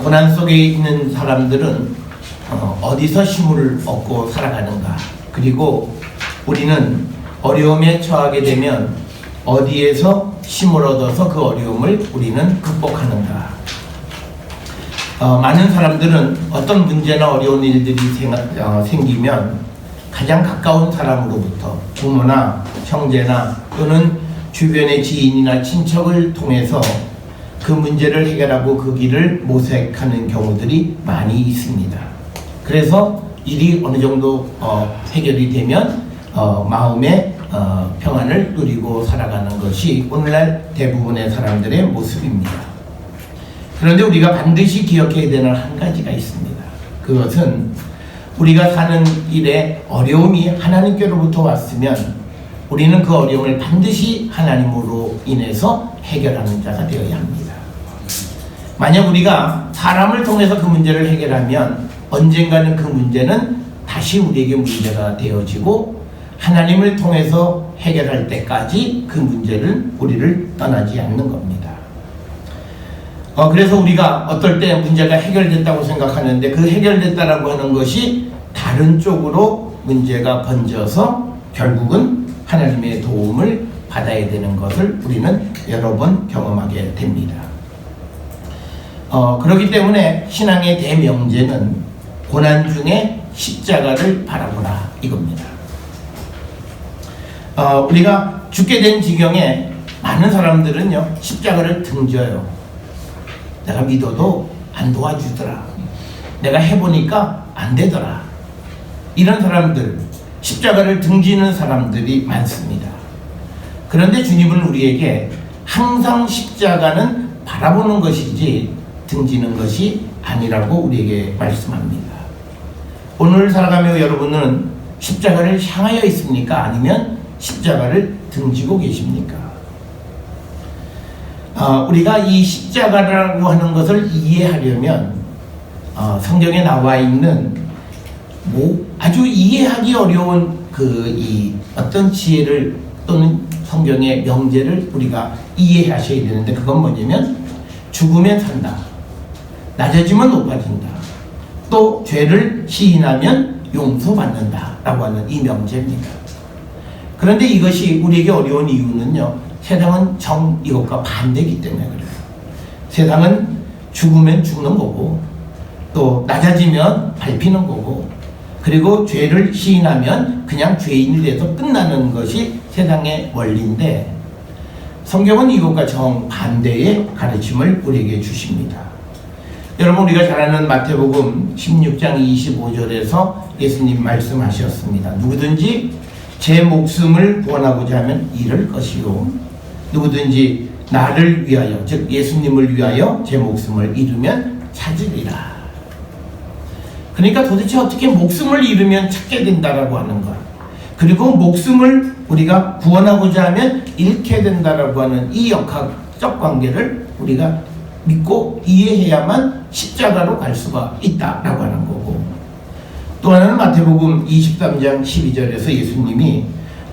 고난 속에 있는 사람들은 어디서 힘을 얻고 살아가는가, 그리고 우리는 어려움에 처하게 되면 어디에서 힘을 얻어서 그 어려움을 우리는 극복하는가. 많은 사람들은 어떤 문제나 어려운 일들이 생기면 가장 가까운 사람으로부터, 부모나 형제나 또는 주변의 지인이나 친척을 통해서 그 문제를 해결하고 그 길을 모색하는 경우들이 많이 있습니다. 그래서 일이 어느 정도 해결이 되면 마음의 평안을 누리고 살아가는 것이 오늘날 대부분의 사람들의 모습입니다. 그런데 우리가 반드시 기억해야 되는 한 가지가 있습니다. 그것은 우리가 사는 일에 어려움이 하나님께로부터 왔으면 우리는 그 어려움을 반드시 하나님으로 인해서 해결하는 자가 되어야 합니다. 만약 우리가 사람을 통해서 그 문제를 해결하면 언젠가는 그 문제는 다시 우리에게 문제가 되어지고 하나님을 통해서 해결할 때까지 그 문제는 우리를 떠나지 않는 겁니다. 그래서 우리가 어떨 때 문제가 해결됐다고 생각하는데 그 해결됐다라고 하는 것이 다른 쪽으로 문제가 번져서 결국은 하나님의 도움을 받아야 되는 것을 우리는 여러 번 경험하게 됩니다. 그렇기 때문에 신앙의 대명제는 고난 중에 십자가를 바라보라 이겁니다. 우리가 죽게 된 지경에 많은 사람들은요, 십자가를 등져요. 내가 믿어도 안 도와주더라. 내가 해보니까 안 되더라. 이런 사람들, 십자가를 등지는 사람들이 많습니다. 그런데 주님은 우리에게 항상 십자가는 바라보는 것이지 등지는 것이 아니라고 우리에게 말씀합니다. 오늘 살아가며 여러분은 십자가를 향하여 있습니까? 아니면 십자가를 등지고 계십니까? 우리가 이 십자가라고 하는 것을 이해하려면 성경에 나와 있는 아주 이해하기 어려운 어떤 지혜를 또는 성경의 명제를 우리가 이해하셔야 되는데, 그건 뭐냐면 죽으면 산다, 낮아지면 높아진다, 또 죄를 시인하면 용서받는다 라고 하는 이 명제입니다. 그런데 이것이 우리에게 어려운 이유는요, 세상은 이것과 반대이기 때문에 그래요. 세상은 죽으면 죽는 거고, 또 낮아지면 밟히는 거고, 그리고 죄를 시인하면 그냥 죄인이 돼서 끝나는 것이 세상의 원리인데, 성경은 이것과 정반대의 가르침을 우리에게 주십니다. 여러분, 우리가 잘 아는 마태복음 16장 25절에서 예수님 말씀하셨습니다. 누구든지 제 목숨을 구원하고자 하면 잃을 것이요, 누구든지 나를 위하여, 즉 예수님을 위하여 제 목숨을 잃으면 찾으리라. 그러니까 도대체 어떻게 목숨을 잃으면 찾게 된다라고 하는 것, 그리고 목숨을 우리가 구원하고자 하면 잃게 된다라고 하는 이 역학적 관계를 우리가 믿고 이해해야만 십자가로 갈 수가 있다라고 하는 거고, 또 하나는 마태복음 23장 12절에서 예수님이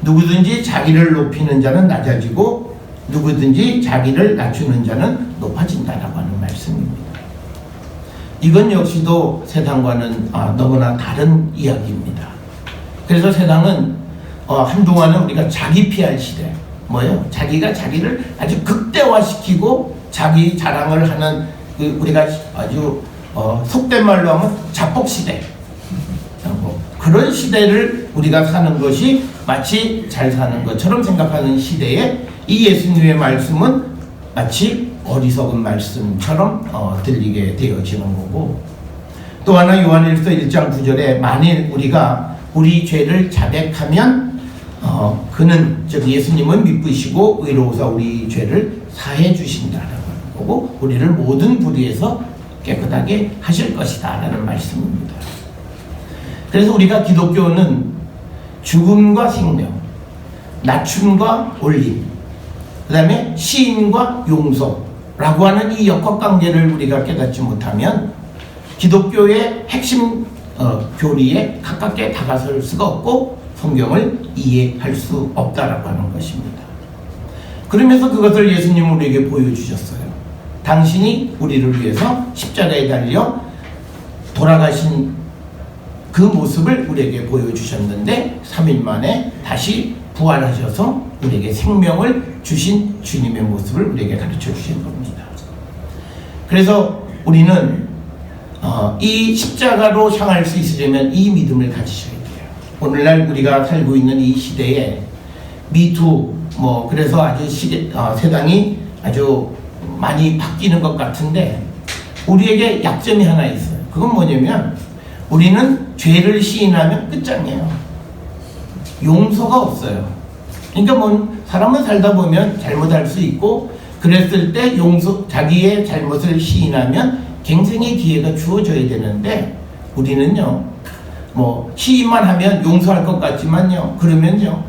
누구든지 자기를 높이는 자는 낮아지고 누구든지 자기를 낮추는 자는 높아진다라고 하는 말씀입니다. 이건 역시도 세상과는 너무나 다른 이야기입니다. 그래서 세상은 한동안은 우리가 자기 피할 시대, 자기가 자기를 아주 극대화시키고 자기 자랑을 하는 우리가 아주 속된 말로 하면 자폭 시대, 그런 시대를 우리가 사는 것이 마치 잘 사는 것처럼 생각하는 시대에 이 예수님의 말씀은 마치 어리석은 말씀처럼 들리게 되어지는 거고, 또 하나 요한일서 1장 9절에 만일 우리가 우리 죄를 자백하면 그는, 즉 예수님은 미쁘시고 의로우사 우리 죄를 사해 주신다라고 하는 거고, 우리를 모든 불의에서 깨끗하게 하실 것이다 라는 말씀입니다. 그래서 우리가 기독교는 죽음과 생명, 낮춤과 올림, 그 다음에 시인과 용서라고 하는 이 역학관계를 우리가 깨닫지 못하면 기독교의 핵심 교리에 가깝게 다가설 수가 없고 성경을 이해할 수 없다라고 하는 것입니다. 그러면서 그것을 예수님은 우리에게 보여주셨어요. 당신이 우리를 위해서 십자가에 달려 돌아가신 그 모습을 우리에게 보여주셨는데 3일 만에 다시 부활하셔서 우리에게 생명을 주신 주님의 모습을 우리에게 가르쳐 주신 겁니다. 그래서 우리는 이 십자가로 향할 수 있으려면 이 믿음을 가지셔야 돼요. 오늘날 우리가 살고 있는 이 시대에 미투 그래서 아주 세상이 아주 많이 바뀌는 것 같은데 우리에게 약점이 하나 있어요. 그건 뭐냐면 우리는 죄를 시인하면 끝장이에요. 용서가 없어요. 그러니까 사람은 살다 보면 잘못할 수 있고 그랬을 때 자기의 잘못을 시인하면 갱생의 기회가 주어져야 되는데 우리는요 시인만 하면 용서할 것 같지만요 그러면요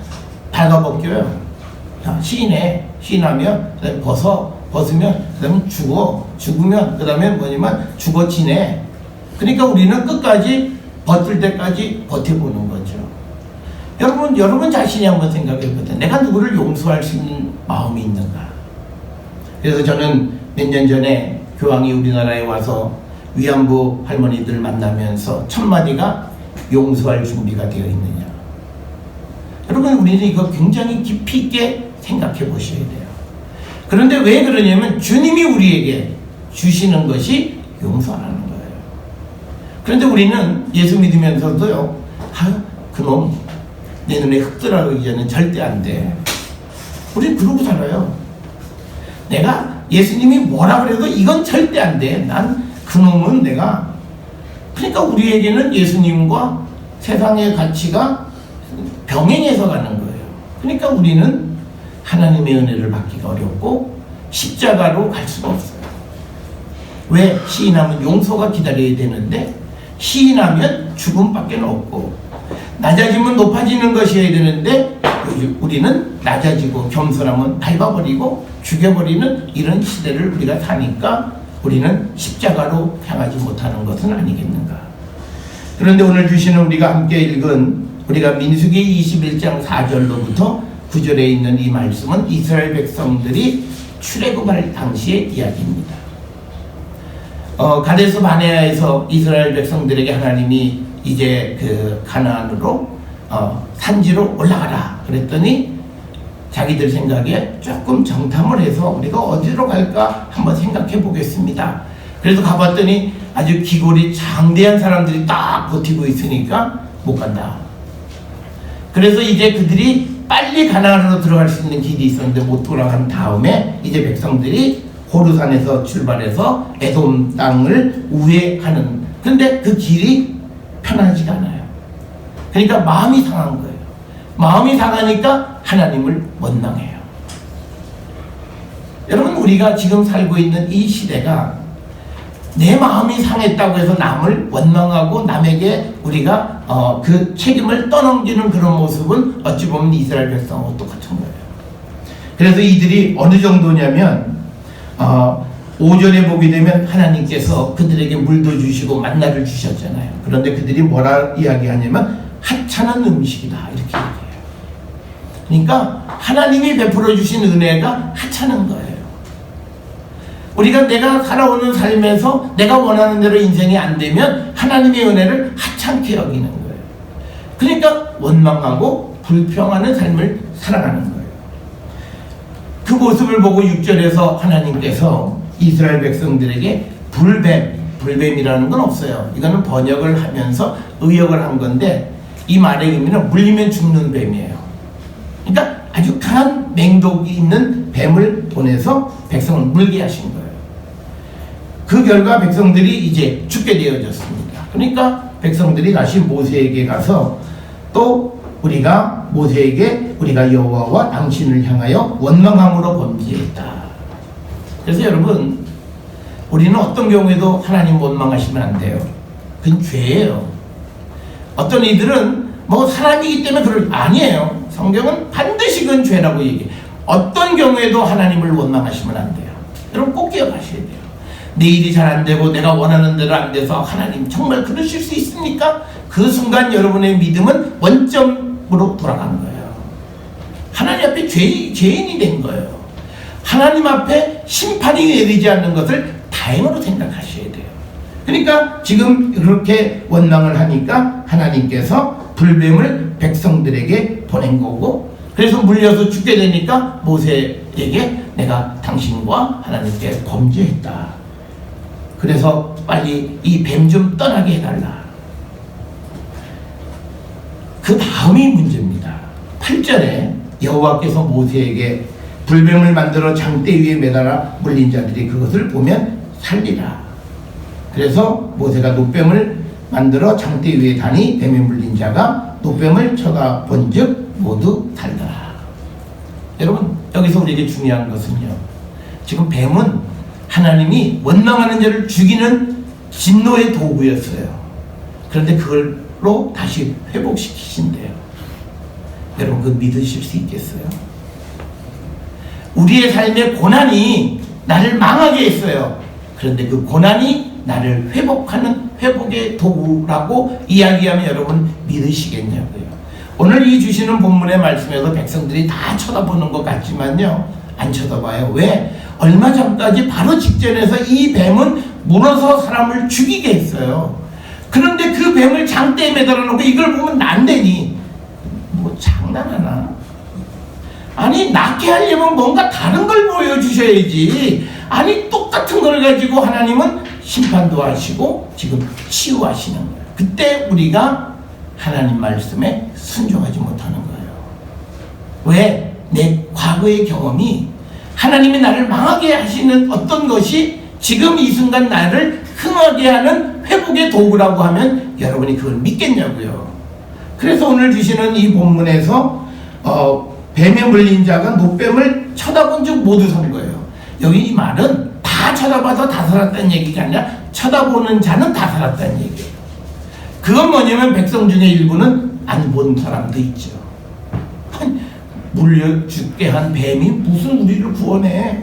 발가벗겨요. 시인하면 그다음에 벗으면 그다음에 죽으면 그다음에 뭐냐면 죽어 지내. 그러니까 우리는 끝까지 버틸 때까지 버텨보는 거죠. 여러분 자신이 한번 생각해보세요. 내가 누구를 용서할 수 있는 마음이 있는가? 그래서 저는 몇 년 전에 교황이 우리나라에 와서 위안부 할머니들 만나면서 첫 마디가 용서할 준비가 되어 있느냐. 여러분 우리는 이거 굉장히 깊이 있게 생각해 보셔야 돼요. 그런데 왜 그러냐면 주님이 우리에게 주시는 것이 용서하는 거예요. 그런데 우리는 예수 믿으면서도요 그놈 내 눈에 흙 들어가기 전에 절대 안 돼. 우리는 그러고 살아요. 내가 예수님이 뭐라 그래도 이건 절대 안 돼. 난 그놈은 내가. 그러니까 우리에게는 예수님과 세상의 가치가 병행해서 가는 거예요. 그러니까 우리는 하나님의 은혜를 받기가 어렵고 십자가로 갈 수가 없어요. 왜? 시인하면 용서가 기다려야 되는데 시인하면 죽음밖에 없고 낮아지면 높아지는 것이어야 되는데 우리는 낮아지고 겸손하면 밟아버리고 죽여버리는 이런 시대를 우리가 사니까 우리는 십자가로 향하지 못하는 것은 아니겠는가. 그런데 오늘 주시는 우리가 함께 읽은 우리가 민수기 21장 4절로부터 9절에 있는 이 말씀은 이스라엘 백성들이 출애굽할 당시의 이야기입니다. 가데스 바네아에서 이스라엘 백성들에게 하나님이 이제 그 가나안으로 산지로 올라가라 그랬더니 자기들 생각에 조금 정탐을 해서 우리가 어디로 갈까 한번 생각해 보겠습니다. 그래서 가봤더니 아주 기골이 장대한 사람들이 딱 버티고 있으니까 못 간다. 그래서 이제 그들이 빨리 가나안으로 들어갈 수 있는 길이 있었는데 못 돌아간 다음에 이제 백성들이 호르산에서 출발해서 에돔 땅을 우회하는, 근데 그 길이 편하지가 않아요. 그러니까 마음이 상한 거예요. 마음이 상하니까 하나님을 원망해요. 여러분, 우리가 지금 살고 있는 이 시대가 내 마음이 상했다고 해서 남을 원망하고 남에게 우리가 그 책임을 떠넘기는 그런 모습은 어찌 보면 이스라엘 백성하고 똑같은 거예요. 그래서 이들이 어느 정도냐면 5절에 보게 되면 하나님께서 그들에게 물도 주시고 만나를 주셨잖아요. 그런데 그들이 뭐라 이야기하냐면 하찮은 음식이다 이렇게 얘기해요. 그러니까 하나님이 베풀어 주신 은혜가 하찮은 거예요. 우리가 내가 살아오는 삶에서 내가 원하는 대로 인생이 안 되면 하나님의 은혜를 하찮게 여기는 거예요. 그러니까 원망하고 불평하는 삶을 살아가는 거예요. 그 모습을 보고 6절에서 하나님께서 이스라엘 백성들에게 불뱀이라는 건 없어요. 이거는 번역을 하면서 의역을 한 건데 이 말의 의미는 물리면 죽는 뱀이에요. 그러니까 아주 강한 맹독이 있는 뱀을 보내서 백성을 물게 하신 거예요. 그 결과 백성들이 이제 죽게 되어졌습니다. 그러니까 백성들이 다시 모세에게 가서 또 우리가 모세에게 우리가 여호와와 당신을 향하여 원망함으로 범죄했다. 그래서 여러분, 우리는 어떤 경우에도 하나님 원망하시면 안 돼요. 그건 죄예요. 어떤 이들은 뭐 사람이기 때문에 아니에요. 성경은 반드시 그건 죄라고 얘기해요. 어떤 경우에도 하나님을 원망하시면 안 돼요. 여러분 꼭 기억하셔야 돼요. 내 일이 잘 안 되고 내가 원하는 대로 안 돼서 하나님 정말 그러실 수 있습니까? 그 순간 여러분의 믿음은 원점으로 돌아가는 거예요. 하나님 앞에 죄인이 된 거예요. 하나님 앞에 심판이 내리지 않는 것을 다행으로 생각하셔야 돼요. 그러니까 지금 그렇게 원망을 하니까 하나님께서 불뱀을 백성들에게 보낸 거고, 그래서 물려서 죽게 되니까 모세에게 내가 당신과 하나님께 범죄했다. 그래서 빨리 이 뱀 좀 떠나게 해달라. 그 다음이 문제입니다. 8절에 여호와께서 모세에게 불뱀을 만들어 장대 위에 매달아 물린 자들이 그것을 보면 살리라. 그래서 모세가 놋뱀을 만들어 장대 위에 다니 뱀에 물린 자가 놋뱀을 쳐다본 즉 모두 살더라. 여러분, 여기서 우리에게 중요한 것은요, 지금 뱀은 하나님이 원망하는 자를 죽이는 진노의 도구였어요. 그런데 그걸로 다시 회복시키신대요. 여러분, 그거 믿으실 수 있겠어요? 우리의 삶의 고난이 나를 망하게 했어요. 그런데 그 고난이 나를 회복하는 회복의 도구라고 이야기하면 여러분 믿으시겠냐고요. 오늘 이 주시는 본문의 말씀에서 백성들이 다 쳐다보는 것 같지만요, 안 쳐다봐요. 왜? 얼마 전까지 바로 직전에서 이 뱀은 물어서 사람을 죽이게 했어요. 그런데 그 뱀을 장대에 매달아 놓고 이걸 보면 난되니, 뭐 장난하나? 아니, 낫게 하려면 뭔가 다른 걸 보여주셔야지. 아니, 똑같은 걸 가지고 하나님은 심판도 하시고 지금 치유하시는 거예요. 그때 우리가 하나님 말씀에 순종하지 못하는 거예요. 왜? 내 과거의 경험이 하나님이 나를 망하게 하시는 어떤 것이 지금 이 순간 나를 흥하게 하는 회복의 도구라고 하면 여러분이 그걸 믿겠냐고요. 그래서 오늘 주시는 이 본문에서 뱀에 물린 자가 놋뱀을 쳐다본 즉 모두 산 거예요. 여기 이 말은 다 쳐다봐서 다 살았다는 얘기가 아니라 쳐다보는 자는 다 살았다는 얘기예요. 그건 뭐냐면 백성 중에 일부는 안 본 사람도 있죠. 물려 죽게 한 뱀이 무슨 우리를 구원해.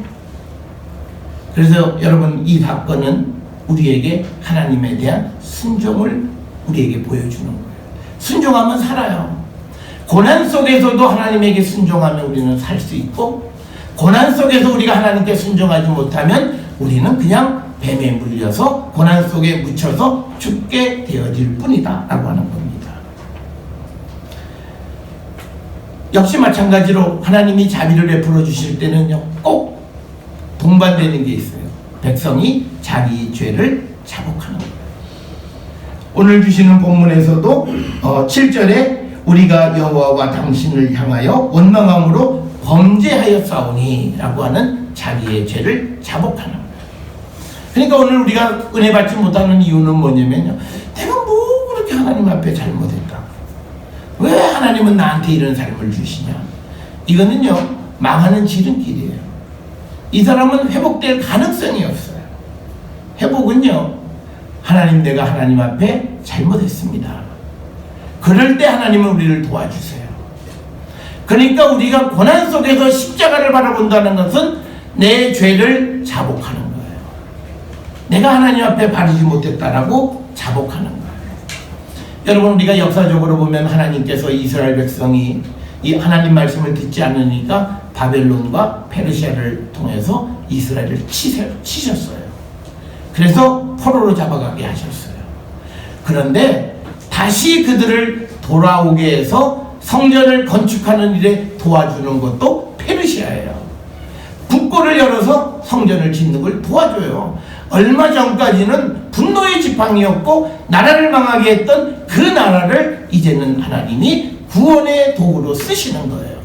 그래서 여러분, 이 사건은 우리에게 하나님에 대한 순종을 우리에게 보여주는 거예요. 순종하면 살아요. 고난 속에서도 하나님에게 순종하면 우리는 살 수 있고, 고난 속에서 우리가 하나님께 순종하지 못하면 우리는 그냥 뱀에 물려서 고난 속에 묻혀서 죽게 되어질 뿐이다 라고 하는 겁니다. 역시 마찬가지로 하나님이 자비를 베풀어 주실 때는요, 꼭 동반되는 게 있어요. 백성이 자기 죄를 자복하는 거예요. 오늘 주시는 본문에서도 7절에 우리가 여호와와 당신을 향하여 원망함으로 범죄하였사오니 라고 하는 자기의 죄를 자복하는 거예요. 그러니까 오늘 우리가 은혜 받지 못하는 이유는 뭐냐면요, 내가 뭐 그렇게 하나님 앞에 잘못했다, 왜 하나님은 나한테 이런 삶을 주시냐. 이거는요, 망하는 지름길이에요. 이 사람은 회복될 가능성이 없어요. 회복은요, 하나님, 내가 하나님 앞에 잘못했습니다. 그럴 때 하나님은 우리를 도와주세요. 그러니까 우리가 고난 속에서 십자가를 바라본다는 것은 내 죄를 자복하는 거예요. 내가 하나님 앞에 바르지 못했다라고 자복하는 거예요. 여러분, 우리가 역사적으로 보면 하나님께서 이스라엘 백성이 이 하나님 말씀을 듣지 않으니까 바벨론과 페르시아를 통해서 이스라엘을 치셨어요. 그래서 포로로 잡아가게 하셨어요. 그런데 다시 그들을 돌아오게 해서 성전을 건축하는 일에 도와주는 것도 페르시아예요. 국고를 열어서 성전을 짓는 걸 도와줘요. 얼마 전까지는 분노의 지팡이였고 나라를 망하게 했던 그 나라를 이제는 하나님이 구원의 도구로 쓰시는 거예요.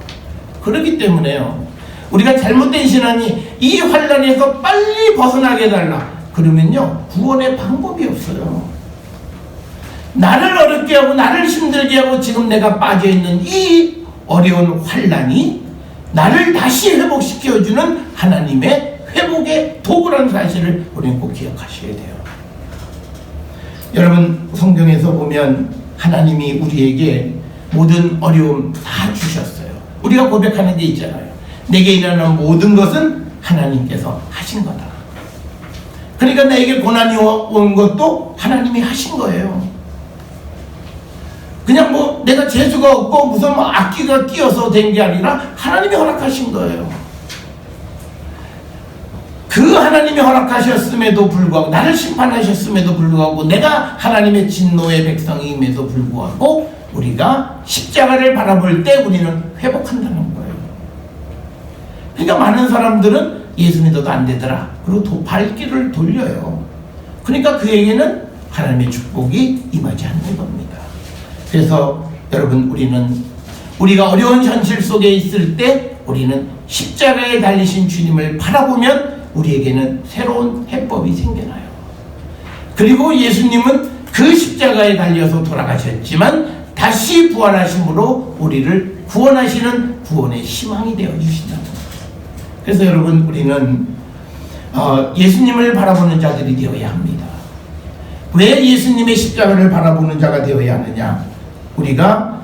그렇기 때문에요, 우리가 잘못된 신앙이 이 환난에서 빨리 벗어나게 해달라 그러면요, 구원의 방법이 없어요. 나를 어렵게 하고 나를 힘들게 하고 지금 내가 빠져있는 이 어려운 환난이 나를 다시 회복시켜주는 하나님의 회복의 도구라는 사실을 우리는 꼭 기억하셔야 돼요. 여러분, 성경에서 보면 하나님이 우리에게 모든 어려움 다 주셨어요. 우리가 고백하는 게 있잖아요. 내게 일어나는 모든 것은 하나님께서 하신 거다. 그러니까 나에게 고난이 온 것도 하나님이 하신 거예요. 그냥 뭐 내가 재수가 없고 무슨 뭐 악기가 끼어서 된 게 아니라 하나님이 허락하신 거예요. 그 하나님이 허락하셨음에도 불구하고, 나를 심판하셨음에도 불구하고, 내가 하나님의 진노의 백성임에도 불구하고 우리가 십자가를 바라볼 때 우리는 회복한다는 거예요. 그러니까 많은 사람들은 예수 믿어도 안 되더라, 그리고 발길을 돌려요. 그러니까 그에게는 하나님의 축복이 임하지 않는 겁니다. 그래서 여러분, 우리가 어려운 현실 속에 있을 때 우리는 십자가에 달리신 주님을 바라보면 우리에게는 새로운 해법이 생겨나요. 그리고 예수님은 그 십자가에 달려서 돌아가셨지만 다시 부활하심으로 우리를 구원하시는 구원의 희망이 되어주신다는 거예요. 그래서 여러분, 우리는 예수님을 바라보는 자들이 되어야 합니다. 왜 예수님의 십자가를 바라보는 자가 되어야 하느냐? 우리가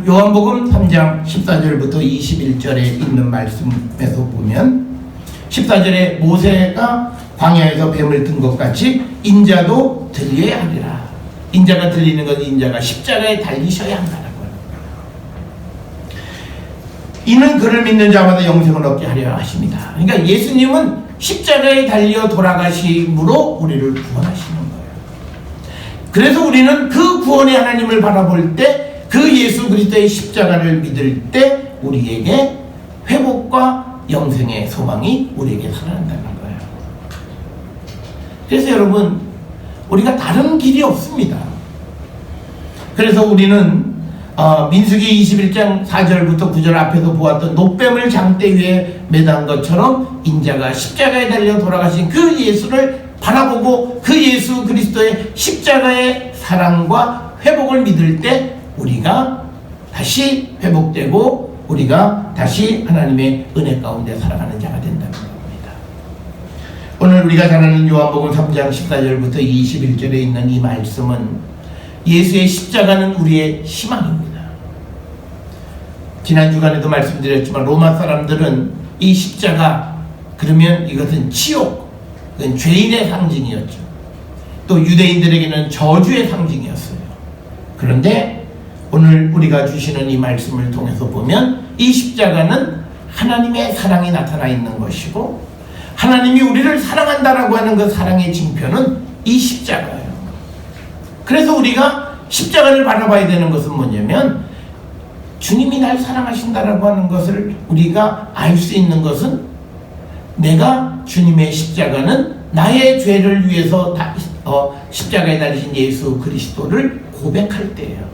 요한복음 3장 14절부터 21절에 있는 말씀에서 보면, 14절에 모세가 광야에서 뱀을 든 것 같이 인자도 들려야 하리라. 인자가 들리는 건 인자가 십자가에 달리셔야 한다는 거예요. 이는 그를 믿는 자마다 영생을 얻게 하려 하십니다. 그러니까 예수님은 십자가에 달려 돌아가심으로 우리를 구원하시는 거예요. 그래서 우리는 그 구원의 하나님을 바라볼 때, 그 예수 그리스도의 십자가를 믿을 때 우리에게 회복과 영생의 소망이 우리에게 살아난다는 거예요. 그래서 여러분, 우리가 다른 길이 없습니다. 그래서 우리는 민수기 21장 4절부터 9절 앞에서 보았던 노뱀을 장대 위에 매단 것처럼 인자가 십자가에 달려 돌아가신 그 예수를 바라보고 그 예수 그리스도의 십자가의 사랑과 회복을 믿을 때 우리가 다시 회복되고 우리가 다시 하나님의 은혜 가운데 살아가는 자가 된다는 겁니다. 오늘 우리가 잘 아는 요한복음 3장 14절부터 21절에 있는 이 말씀은 예수의 십자가는 우리의 희망입니다. 지난 주간에도 말씀드렸지만 로마 사람들은 이 십자가 그러면 이것은 지옥, 그건 죄인의 상징이었죠. 또 유대인들에게는 저주의 상징이었어요. 그런데 오늘 우리가 주시는 이 말씀을 통해서 보면 이 십자가는 하나님의 사랑이 나타나 있는 것이고, 하나님이 우리를 사랑한다라고 하는 그 사랑의 징표는 이 십자가예요. 그래서 우리가 십자가를 바라봐야 되는 것은 뭐냐면, 주님이 날 사랑하신다라고 하는 것을 우리가 알 수 있는 것은, 내가 주님의 십자가는 나의 죄를 위해서 십자가에 달리신 예수 그리스도를 고백할 때예요.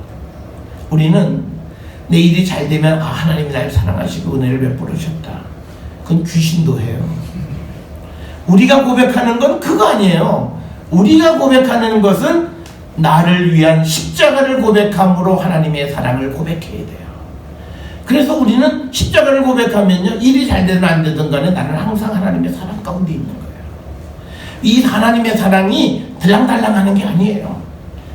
우리는 내 일이 잘 되면 하나님이 날 사랑하시고 은혜를 베풀으셨다, 그건 귀신도 해요. 우리가 고백하는 건 그거 아니에요. 우리가 고백하는 것은 나를 위한 십자가를 고백함으로 하나님의 사랑을 고백해야 돼요. 그래서 우리는 십자가를 고백하면요, 일이 잘 되든 안 되든 간에 나는 항상 하나님의 사랑 가운데 있는 거예요. 이 하나님의 사랑이 들랑달랑하는 게 아니에요.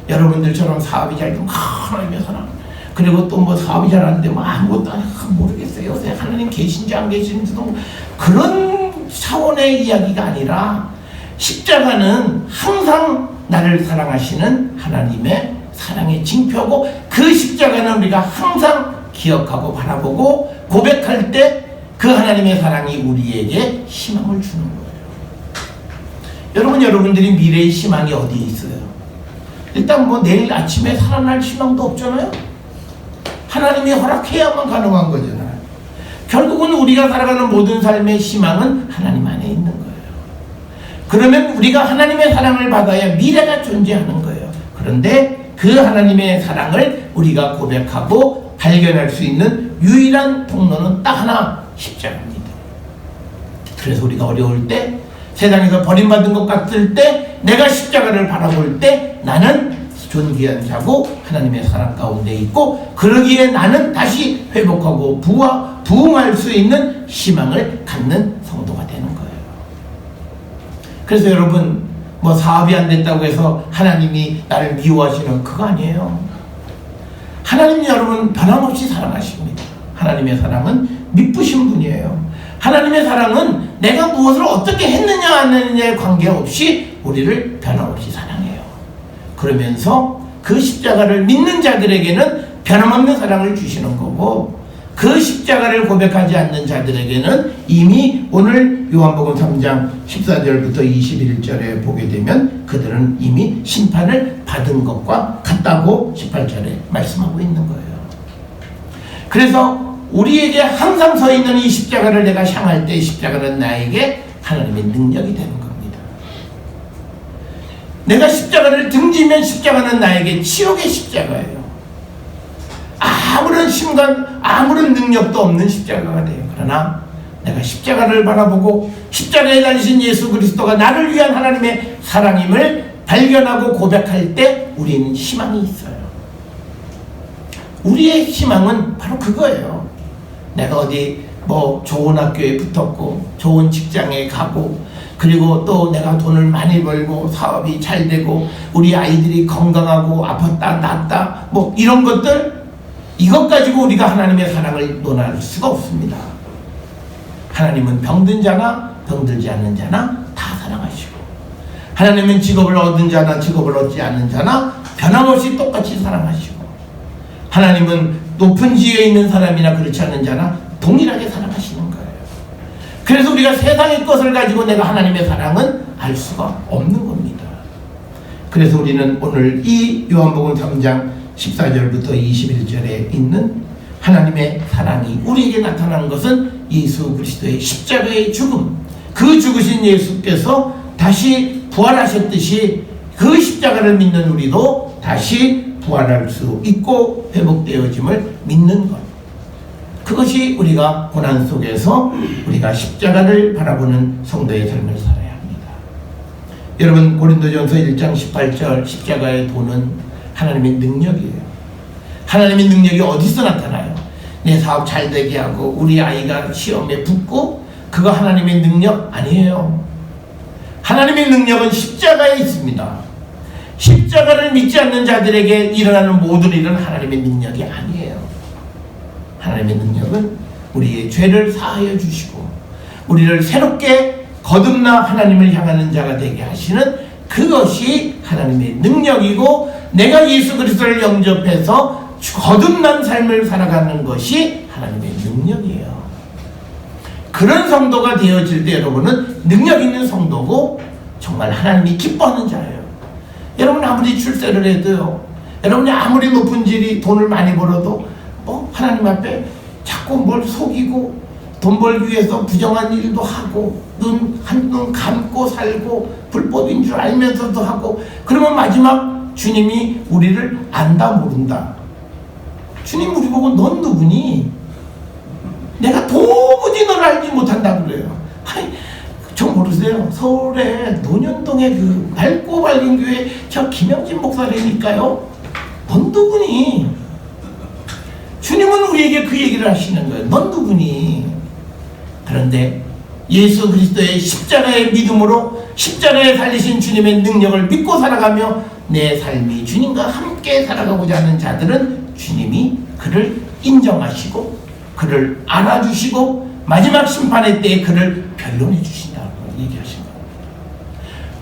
여러분들처럼 사업이 잘 되면 하나님의 사랑, 그리고 또 뭐 사업이 잘 안 되면 아무것도 모르겠어요. 요새 하나님 계신지 안 계신지도, 그런 차원의 이야기가 아니라 십자가는 항상 나를 사랑하시는 하나님의 사랑의 징표고, 그 십자가는 우리가 항상 기억하고 바라보고 고백할 때 그 하나님의 사랑이 우리에게 희망을 주는 거예요. 여러분들이 미래의 희망이 어디에 있어요? 일단 뭐 내일 아침에 살아날 희망도 없잖아요. 하나님이 허락해야만 가능한 거잖아요. 결국은 우리가 살아가는 모든 삶의 희망은 하나님 안에 있는 거예요. 그러면 우리가 하나님의 사랑을 받아야 미래가 존재하는 거예요. 그런데 그 하나님의 사랑을 우리가 고백하고 발견할 수 있는 유일한 통로는 딱 하나, 십자가입니다. 그래서 우리가 어려울 때, 세상에서 버림받은 것 같을 때, 내가 십자가를 바라볼 때 나는 존귀한 자고 하나님의 사랑 가운데 있고, 그러기에 나는 다시 회복하고 부흥할 수 있는 희망을 갖는 성도가 되는 거예요. 그래서 여러분, 뭐 사업이 안 됐다고 해서 하나님이 나를 미워하시는 그거 아니에요. 하나님 여러분 변함없이 사랑하십니다. 하나님의 사랑은 미쁘신 분이에요. 하나님의 사랑은 내가 무엇을 어떻게 했느냐 안 했느냐에 관계없이 우리를 변함없이 사랑해요. 그러면서 그 십자가를 믿는 자들에게는 변함없는 사랑을 주시는 거고, 그 십자가를 고백하지 않는 자들에게는 이미 오늘 요한복음 3장 14절부터 21절에 보게 되면 그들은 이미 심판을 받은 것과 같다고 18절에 말씀하고 있는 거예요. 그래서 우리에게 항상 서 있는 이 십자가를 내가 향할 때 십자가는 나에게 하나님의 능력이 되는 겁니다. 내가 십자가를 등지면 십자가는 나에게 치욕의 십자가예요. 아무런 심관, 아무런 능력도 없는 십자가가 돼요. 그러나 내가 십자가를 바라보고 십자가에 달리신 예수 그리스도가 나를 위한 하나님의 사랑임을 발견하고 고백할 때 우리는 희망이 있어요. 우리의 희망은 바로 그거예요. 내가 어디 좋은 학교에 붙었고 좋은 직장에 가고 그리고 또 내가 돈을 많이 벌고 사업이 잘 되고 우리 아이들이 건강하고 아팠다 낫다 이런 것들, 이것 가지고 우리가 하나님의 사랑을 논할 수가 없습니다. 하나님은 병든 자나 병들지 않는 자나 다 사랑하시고, 하나님은 직업을 얻은 자나 직업을 얻지 않는 자나 변함없이 똑같이 사랑하시고, 하나님은 높은 지위에 있는 사람이나 그렇지 않은 자나 동일하게 사랑하시는 거예요. 그래서 우리가 세상의 것을 가지고 내가 하나님의 사랑은 알 수가 없는 겁니다. 그래서 우리는 오늘 이 요한복음 3장 14절부터 21절에 있는 하나님의 사랑이 우리에게 나타난 것은 예수 그리스도의 십자가의 죽음, 그 죽으신 예수께서 다시 부활하셨듯이 그 십자가를 믿는 우리도 다시 부활할 수 있고 회복되어짐을 믿는 것, 그것이 우리가 고난 속에서 우리가 십자가를 바라보는 성도의 삶을 살아야 합니다. 여러분, 고린도전서 1장 18절 십자가의 도는 하나님의 능력이에요. 하나님의 능력이 어디서 나타나요? 내 사업 잘 되게 하고 우리 아이가 시험에 붙고, 그거 하나님의 능력 아니에요. 하나님의 능력은 십자가에 있습니다. 십자가를 믿지 않는 자들에게 일어나는 모든 일은 하나님의 능력이 아니에요. 하나님의 능력은 우리의 죄를 사하여 주시고 우리를 새롭게 거듭나 하나님을 향하는 자가 되게 하시는 그것이 하나님의 능력이고, 내가 예수 그리스도를 영접해서 거듭난 삶을 살아가는 것이 하나님의 능력이에요. 그런 성도가 되어질 때 여러분은 능력 있는 성도고 정말 하나님이 기뻐하는 자예요. 여러분, 아무리 출세를 해도요, 여러분이 아무리 높은 질이 돈을 많이 벌어도 하나님 앞에 자꾸 뭘 속이고 돈 벌기 위해서 부정한 일도 하고 한눈 감고 살고 불법인 줄 알면서도 하고, 그러면 마지막 주님이 우리를 안다 모른다. 주님 우리 보고 넌 누구니? 내가 도무지 너를 알지 못한다 그래요. 저 모르세요? 서울에 논현동에 그 밝고 밝은 교회 저 김영진 목사라니까요. 넌 누구니? 주님은 우리에게 그 얘기를 하시는 거예요. 넌 누구니? 그런데 예수 그리스도의 십자가의 믿음으로 십자가에 달리신 주님의 능력을 믿고 살아가며 내 삶이 주님과 함께 살아가고자 하는 자들은 주님이 그를 인정하시고 그를 안아주시고 마지막 심판의 때에 그를 변론해 주신다고 얘기하신 겁니다.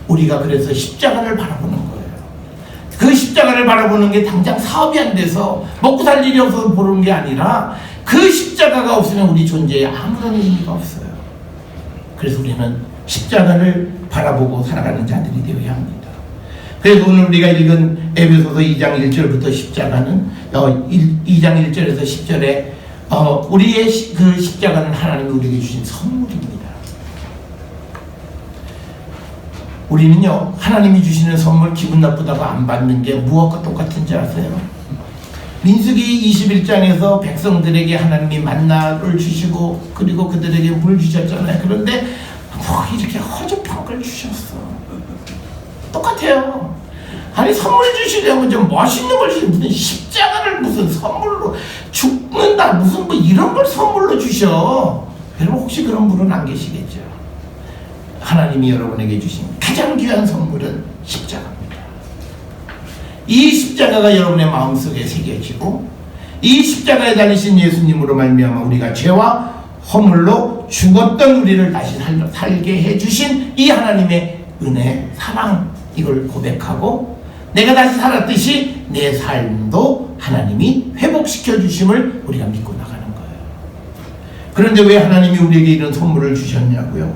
우리가 그래서 십자가를 바라보는 거예요. 그 십자가를 바라보는 게 당장 사업이 안 돼서 먹고 살 일이 없어서 보는 게 아니라, 그 십자가가 없으면 우리 존재에 아무런 의미가 없어요. 그래서 우리는 십자가를 바라보고 살아가는 자들이 되어야 합니다. 그래서 오늘 우리가 읽은 에베소서 2장 1절부터 10절은 2장 1절에서 10절에 우리의 그 십자가는 하나님이 우리에게 주신 선물입니다. 우리는요, 하나님이 주시는 선물 기분 나쁘다고 안 받는 게 무엇과 똑같은지 아세요? 민수기 21장에서 백성들에게 하나님이 만나를 주시고 그리고 그들에게 물 주셨잖아요. 그런데 이렇게 허접한 걸 주셨어. 똑같아요. 아니, 선물 주시려면 좀 멋있는 걸 주시면 무슨 십자가를 무슨 선물로 죽는다 무슨 이런 걸 선물로 주셔. 여러분 혹시 그런 분은 안 계시겠죠? 하나님이 여러분에게 주신 가장 귀한 선물은 십자가입니다. 이 십자가가 여러분의 마음속에 새겨지고 이 십자가에 달리신 예수님으로 말미암아 우리가 죄와 허물로 죽었던 우리를 다시 살게 해주신 이 하나님의 은혜, 사랑, 이걸 고백하고 내가 다시 살았듯이 내 삶도 하나님이 회복시켜 주심을 우리가 믿고 나가는 거예요. 그런데 왜 하나님이 우리에게 이런 선물을 주셨냐고요?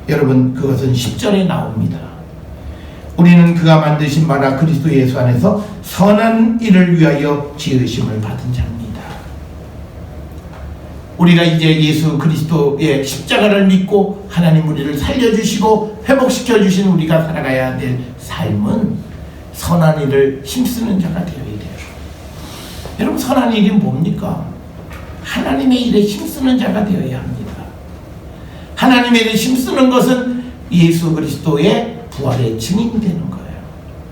여러분, 그것은 10절에 나옵니다. 우리는 그가 만드신 바라 그리스도 예수 안에서 선한 일을 위하여 지으심을 받은 자입니다. 우리가 이제 예수 그리스도의 십자가를 믿고 하나님 우리를 살려주시고 회복시켜주신 우리가 살아가야 될 삶은 선한 일을 힘쓰는 자가 되어야 돼요. 여러분, 선한 일이 뭡니까? 하나님의 일에 힘쓰는 자가 되어야 합니다. 하나님의 일에 힘쓰는 것은 예수 그리스도의 부활의 증인이 되는 거예요.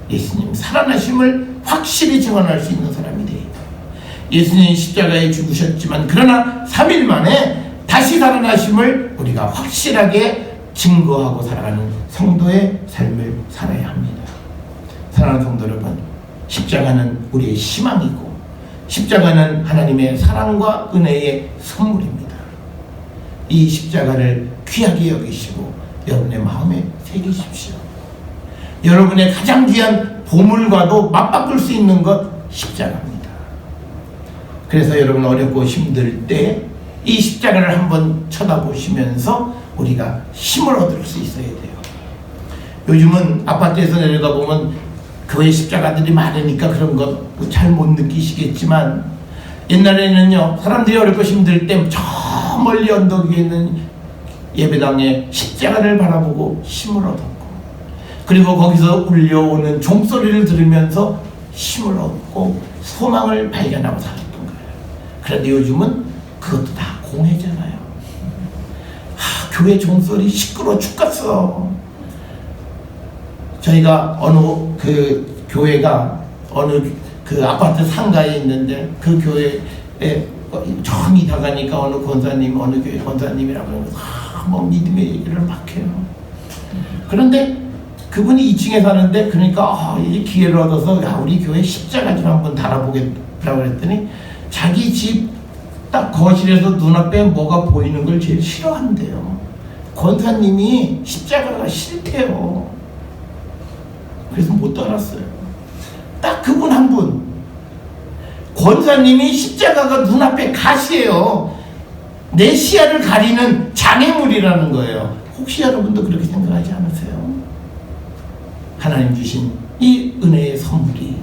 예수님 살아나심을 확실히 증언할 수 있는 사람이 되어야 돼요. 예수님이 십자가에 죽으셨지만 그러나 3일 만에 다시 살아나심을 우리가 확실하게 증거하고 살아가는 성도의 삶을 살아야 합니다. 사랑하는 성도 여러분, 십자가는 우리의 희망이고 십자가는 하나님의 사랑과 은혜의 선물입니다. 이 십자가를 귀하게 여기시고 여러분의 마음에 새기십시오. 여러분의 가장 귀한 보물과도 맞바꿀 수 있는 것 십자가입니다. 그래서 여러분 어렵고 힘들 때 이 십자가를 한번 쳐다보시면서 우리가 힘을 얻을 수 있어야 돼요. 요즘은 아파트에서 내려가 보면 교회 십자가들이 많으니까 그런 것 잘 못 느끼시겠지만 옛날에는요, 사람들이 어렵고 힘들 때 저 멀리 언덕 위에 있는 예배당에 십자가를 바라보고 힘을 얻었고, 그리고 거기서 울려오는 종소리를 들으면서 힘을 얻고 소망을 발견하고 살았던 거예요. 그런데 요즘은 그것도 다 공해잖아요. 교회 종소리 시끄러워 죽겠어. 저희가 어느 그 교회가 어느 그 아파트 상가에 있는데 그 교회에 처음 나가니까 어느 권사님, 어느 교회 권사님이라고 하면서 뭐 믿음의 얘기를 막 해요. 그런데 그분이 2층에 사는데, 그러니까 이 기회를 얻어서 야, 우리 교회 십자가 좀 한번 달아보겠다고 그랬더니 자기 집 딱 거실에서 눈앞에 뭐가 보이는 걸 제일 싫어한대요. 권사님이 십자가가 싫대요. 그래서 못 달았어요. 딱 그분 한 분. 권사님이 십자가가 눈앞에 가시예요. 내 시야를 가리는 장애물이라는 거예요. 혹시 여러분도 그렇게 생각하지 않으세요? 하나님 주신 이 은혜의 선물이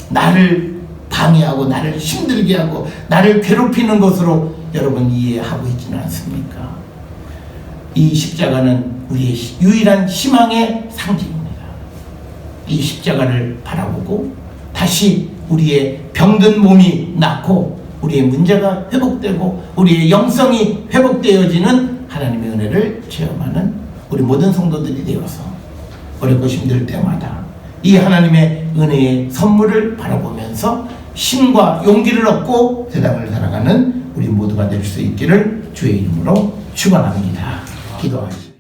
나를 방해하고 나를 힘들게 하고 나를 괴롭히는 것으로 여러분 이해하고 있지는 않습니까? 이 십자가는 우리의 유일한 희망의 상징입니다. 이 십자가를 바라보고 다시 우리의 병든 몸이 낫고 우리의 문제가 회복되고 우리의 영성이 회복되어지는 하나님의 은혜를 체험하는 우리 모든 성도들이 되어서 어렵고 힘들 때마다 이 하나님의 은혜의 선물을 바라보면서 힘과 용기를 얻고 세상을 살아가는 우리 모두가 될 수 있기를 주의 이름으로 축원합니다. 기도하시죠.